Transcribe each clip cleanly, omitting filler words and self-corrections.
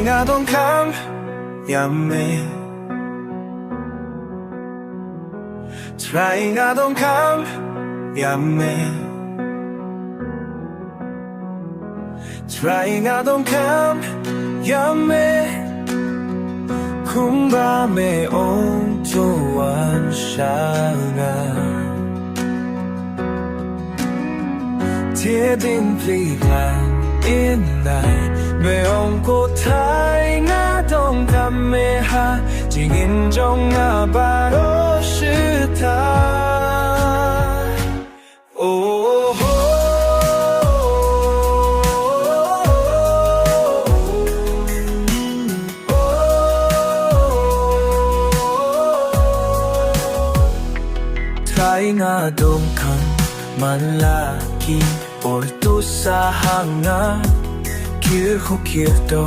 Trying I don't come yummy Trying I don't come yummy Trying I don't come yummy kum밤에 옹조한 샤가 Thiên đình pli lan in lại về ông cô thái ngã đông thầm mê ha chỉ nghìn trong ngã ba đô sư tha thái ngã đông khăn man la ki Por tu sa hanga Kir ho kirto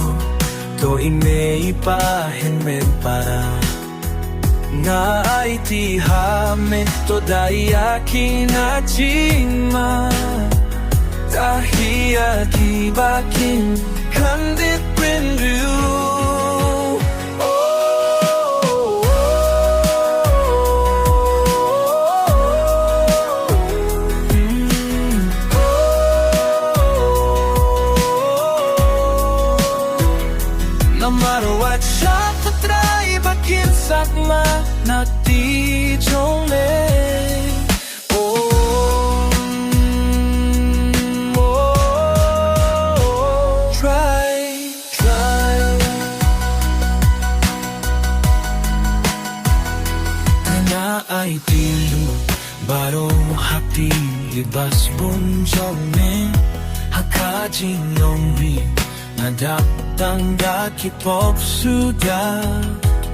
To ine ipahen men para Nga ay ti hame To daya kinachima Tahiya ki bakin Kandit prindu No matter what shot the try bakin sakma na ti chong le try na ai ti baro happy bas bun chong me hakajin yongbi Nadatangga kipopsuda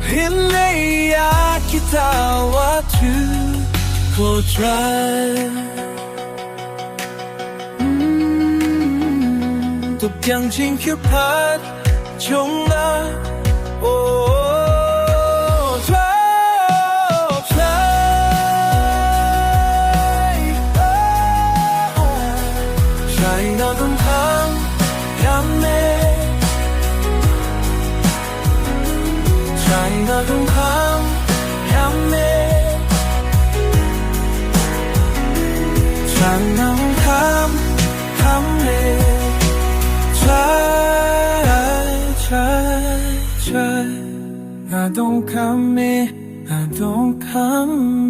Hinaya kita watu Kodra Tupyang jingkyupat Chongna Oh Try na dung kang Yame Trying not to come, yummy Trying not to come, try I don't come, I don't come